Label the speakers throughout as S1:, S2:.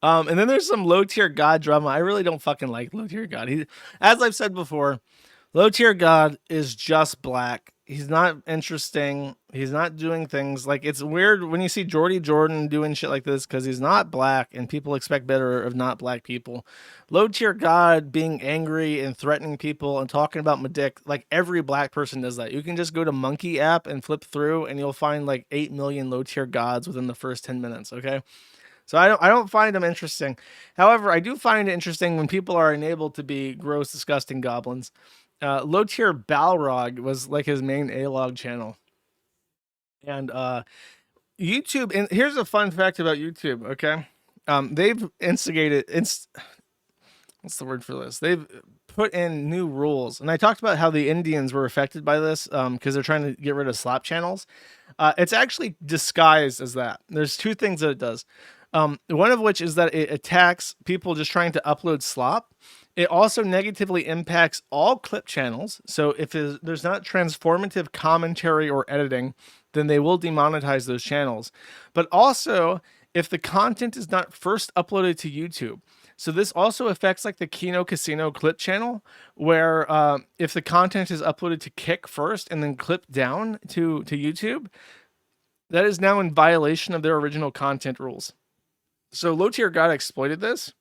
S1: And then there's some low tier god drama. I really don't fucking like low tier god. As I've said before, low tier god is just black. He's not interesting. He's not doing things like it's weird when you see Jordy Jordan doing shit like this because he's not black and people expect better of not black people. Low tier god being angry and threatening people and talking about my dick, like every black person does that. You can just go to Monkey app and flip through and you'll find like 8 million low tier gods within the first 10 minutes. Okay. So I don't find them interesting. However, I do find it interesting when people are enabled to be gross, disgusting goblins. Low tier Balrog was like his main A-log channel. And YouTube, and here's a fun fact about YouTube, okay? They've instigated what's the word for this? They've put in new rules. And I talked about how the Indians were affected by this because they're trying to get rid of slap channels. It's actually disguised as that. There's two things that it does. One of which is that it attacks people just trying to upload slop. It also negatively impacts all clip channels. So if there's not transformative commentary or editing, then they will demonetize those channels. But also, if the content is not first uploaded to YouTube. So this also affects like the Kino Casino clip channel, where if the content is uploaded to Kick first and then clipped down to YouTube, that is now in violation of their original content rules. So low tier god exploited this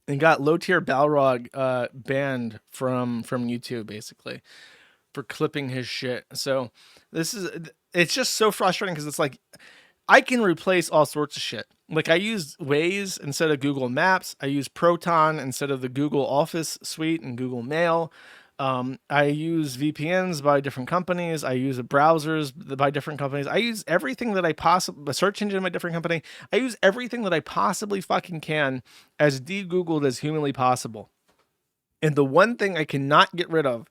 S1: and got low tier Balrog banned from YouTube basically for clipping his shit. So it's just so frustrating because it's like I can replace all sorts of shit. Like I use Waze instead of Google Maps. I use Proton instead of the Google Office suite and Google Mail. I use VPNs by different companies. I use browsers by different companies. I use everything that I possibly, a search engine by different company. I use everything that I possibly fucking can as de-Googled as humanly possible. And the one thing I cannot get rid of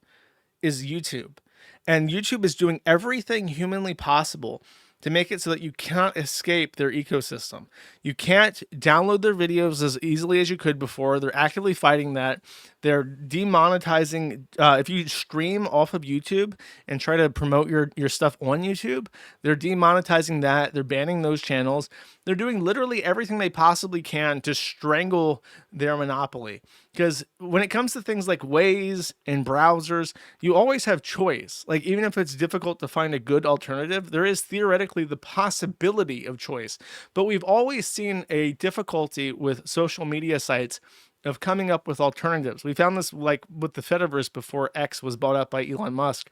S1: is YouTube. And YouTube is doing everything humanly possible to make it so that you cannot escape their ecosystem. You can't download their videos as easily as you could before. They're actively fighting that. They're demonetizing. If you stream off of YouTube and try to promote your stuff on YouTube, they're demonetizing that. They're banning those channels. They're doing literally everything they possibly can to strangle their monopoly. Because when it comes to things like Waze and browsers, you always have choice. Like even if it's difficult to find a good alternative, there is theoretically the possibility of choice. But we've always seen a difficulty with social media sites of coming up with alternatives. We found this like with the Fediverse before X was bought up by Elon Musk.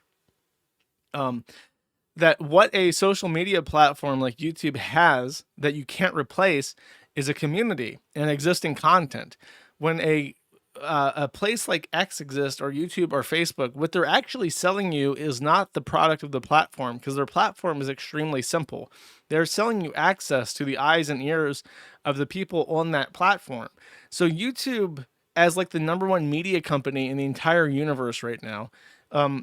S1: That what a social media platform like YouTube has that you can't replace is a community and existing content. When a place like X exists or YouTube or Facebook, what they're actually selling you is not the product of the platform because their platform is extremely simple. They're selling you access to the eyes and ears of the people on that platform. So YouTube, as like the number one media company in the entire universe right now,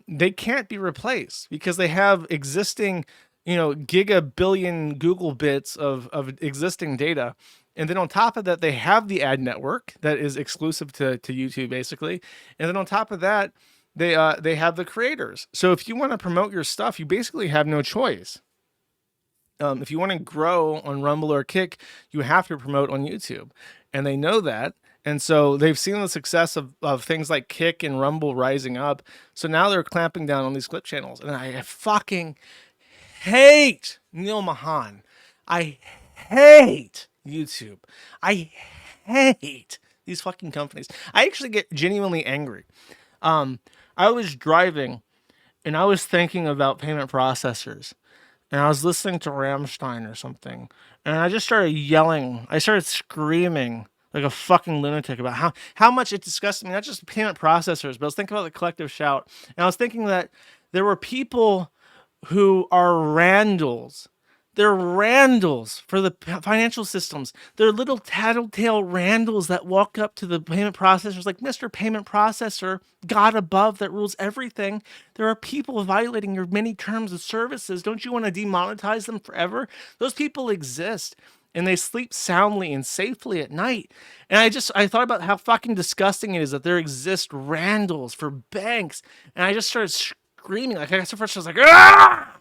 S1: they can't be replaced because they have existing, giga billion Google bits of existing data. And then on top of that, they have the ad network that is exclusive to YouTube, basically. And then on top of that, they have the creators. So if you want to promote your stuff, you basically have no choice. If you want to grow on Rumble or Kick, you have to promote on YouTube. And they know that. And so they've seen the success of things like Kick and Rumble rising up. So now they're clamping down on these clip channels. And I fucking hate Neil Mahan. I hate YouTube. I hate these fucking companies. I actually get genuinely angry. I was driving and I was thinking about payment processors and I was listening to Rammstein or something and I just started yelling. I started screaming like a fucking lunatic about how much it disgusted me, not just payment processors, but I was thinking about the collective shout. And I was thinking that there were people who are Randalls. They're Randalls for the financial systems. They're little tattletale Randalls that walk up to the payment processors like, Mr. Payment Processor, God above that rules everything. There are people violating your many terms of services. Don't you want to demonetize them forever? Those people exist. And they sleep soundly and safely at night. And I thought about how fucking disgusting it is that there exist Randalls for banks. And I just started screaming. Like, I got so frustrated. I was like, ah!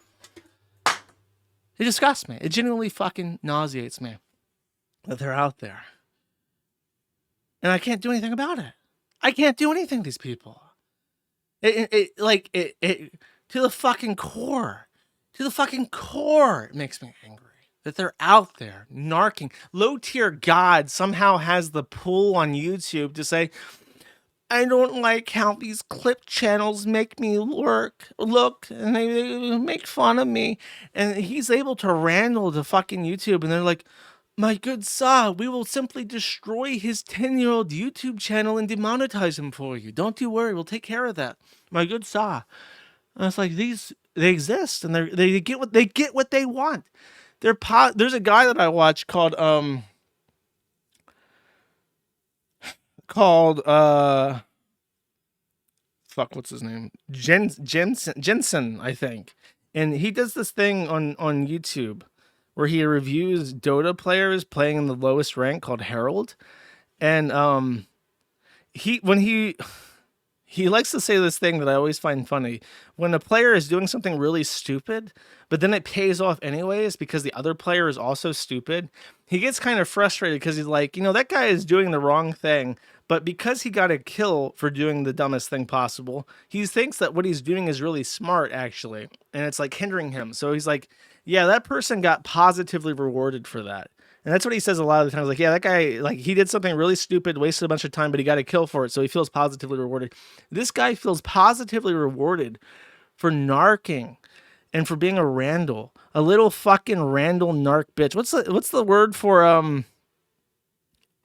S1: It disgusts me. It genuinely fucking nauseates me that they're out there. and I can't do anything about it. I can't do anything to these people. It to the fucking core. To the fucking core, it makes me angry that they're out there narking. Low tier God somehow has the pull on YouTube to say, I don't like how these clip channels make me look, and they make fun of me. And he's able to randle to fucking YouTube, and they're like, my good sir, we will simply destroy his 10-year-old YouTube channel and demonetize him for you. Don't you worry, we'll take care of that. My good sir. And it's like they exist, and they get what they want. There's a guy that I watch called fuck, what's his name? Jensen, I think. And he does this thing on YouTube where he reviews Dota players playing in the lowest rank called Herald. And he likes to say this thing that I always find funny. When a player is doing something really stupid, but then it pays off anyways because the other player is also stupid, he gets kind of frustrated because he's like, that guy is doing the wrong thing, but because he got a kill for doing the dumbest thing possible, he thinks that what he's doing is really smart, actually, and it's like hindering him. So he's like, yeah, that person got positively rewarded for that. And that's what he says a lot of the times. Like, yeah, that guy, like, he did something really stupid, wasted a bunch of time, but he got a kill for it, so he feels positively rewarded. This guy feels positively rewarded for narking and for being a Randall, a little fucking Randall narc bitch. What's the word for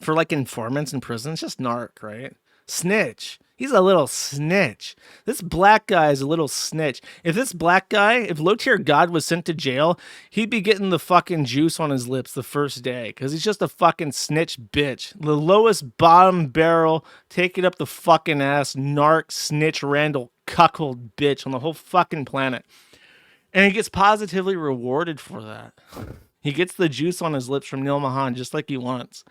S1: like informants in prison? It's just narc, right? Snitch. He's a little snitch. This black guy is a little snitch. If low tier God was sent to jail, he'd be getting the fucking juice on his lips the first day because he's just a fucking snitch bitch. The lowest bottom barrel, take it up the fucking ass, narc, snitch, Randall, cuckold bitch on the whole fucking planet. And he gets positively rewarded for that. He gets the juice on his lips from Neil Mahan just like he wants.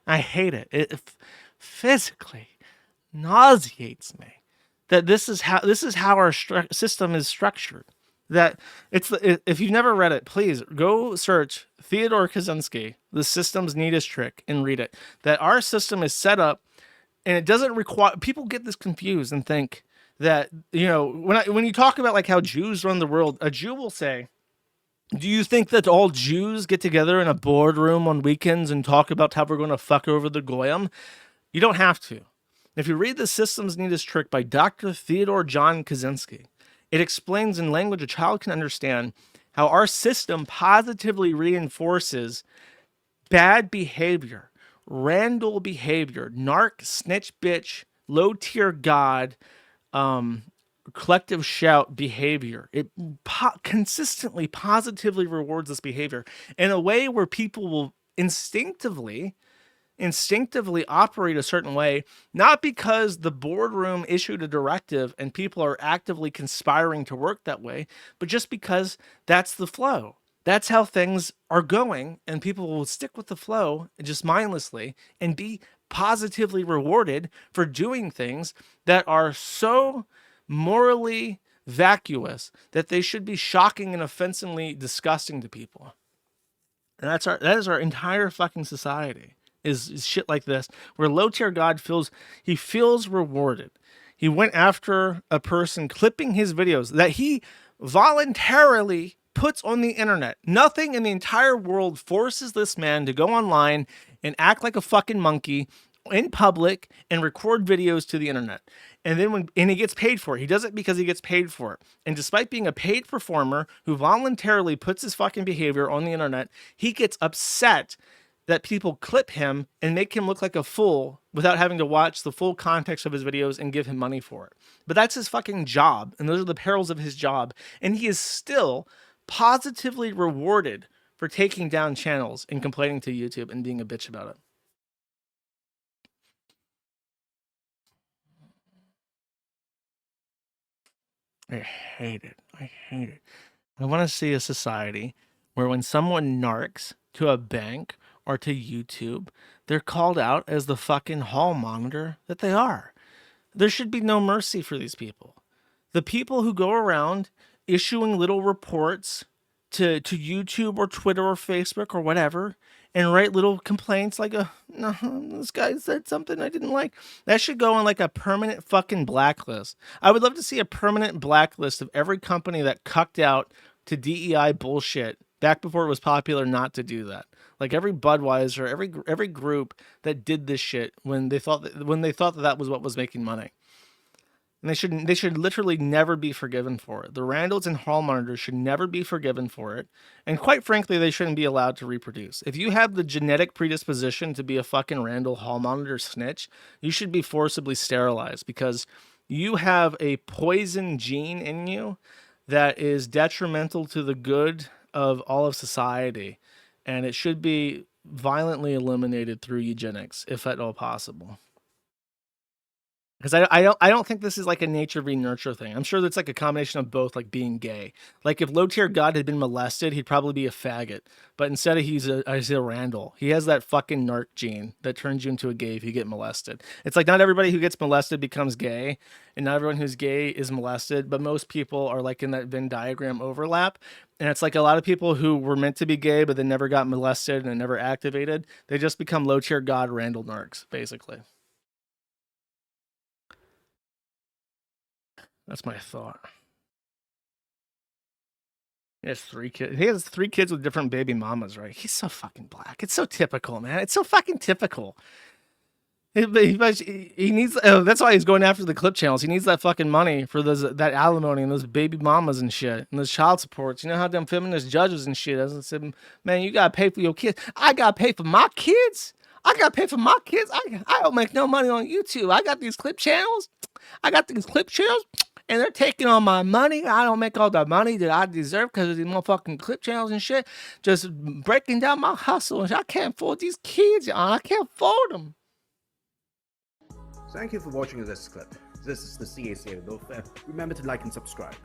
S1: I hate it. It physically nauseates me that this is how our system is structured. That if you've never read it, please go search Theodore Kaczynski, The System's Neatest Trick, and read it. That our system is set up, and it doesn't require. People get this confused and think that when you talk about like how Jews run the world, a Jew will say, do you think that all Jews get together in a boardroom on weekends and talk about how we're going to fuck over the Goyim? You don't have to. If you read The System's Neatest Trick by Dr. Theodore John Kaczynski, it explains in language a child can understand how our system positively reinforces bad behavior, Randall behavior, narc, snitch, bitch, low tier God, collective shout behavior. It consistently positively rewards this behavior in a way where people will instinctively operate a certain way, not because the boardroom issued a directive and people are actively conspiring to work that way, but just because that's the flow. That's how things are going, and people will stick with the flow just mindlessly and be positively rewarded for doing things that are so morally vacuous that they should be shocking and offensively disgusting to people. And that is our entire fucking society. Is shit like this, where low tier God feels rewarded. He went after a person clipping his videos that he voluntarily puts on the internet. Nothing in the entire world forces this man to go online and act like a fucking monkey in public and record videos to the internet. And then he gets paid for it. He does it because he gets paid for it. And despite being a paid performer who voluntarily puts his fucking behavior on the internet, he gets upset that people clip him and make him look like a fool without having to watch the full context of his videos and give him money for it. But that's his fucking job, and those are the perils of his job. And he is still positively rewarded for taking down channels and complaining to YouTube and being a bitch about it. I hate it. I want to see a society where when someone narcs to a bank or to YouTube, they're called out as the fucking hall monitor that they are. There should be no mercy for these people. The people who go around issuing little reports to YouTube or Twitter or Facebook or whatever, and write little complaints like no, this guy said something I didn't like. That should go on like a permanent fucking blacklist. I would love to see a permanent blacklist of every company that cucked out to DEI bullshit back before it was popular not to do that. Like every Budweiser, every group that did this shit when they thought that was what was making money. And they should literally never be forgiven for it. The Randalls and hall monitors should never be forgiven for it. And quite frankly, they shouldn't be allowed to reproduce. If you have the genetic predisposition to be a fucking Randall hall monitor snitch, you should be forcibly sterilized because you have a poison gene in you that is detrimental to the good of all of society. And it should be violently eliminated through eugenics, if at all possible. Because I don't think this is like a nature v nurture thing. I'm sure that's like a combination of both, like being gay. Like if low tier God had been molested, he'd probably be a faggot. But instead of he's a Randall. He has that fucking narc gene that turns you into a gay if you get molested. It's like not everybody who gets molested becomes gay, and not everyone who's gay is molested, but most people are like in that Venn diagram overlap. And it's like a lot of people who were meant to be gay but then never got molested and never activated, they just become low tier God Randall narcs, basically. That's my thought. He has 3 kids. He has 3 kids with different baby mamas, right? He's so fucking black. It's so typical, man. It's so fucking typical. He needs. That's why he's going after the clip channels. He needs that fucking money for that alimony and those baby mamas and shit and those child supports. You know how them feminist judges and shit. As I said, man, you gotta pay for your kids. I gotta pay for my kids. I gotta pay for my kids. I don't make no money on YouTube. I got these clip channels. And they're taking all my money. I don't make all the money that I deserve because of these motherfucking clip channels and shit. Just breaking down my hustle. I can't afford these kids, I can't afford them.
S2: Thank you for watching this clip. This is the CACA. Remember to like and subscribe.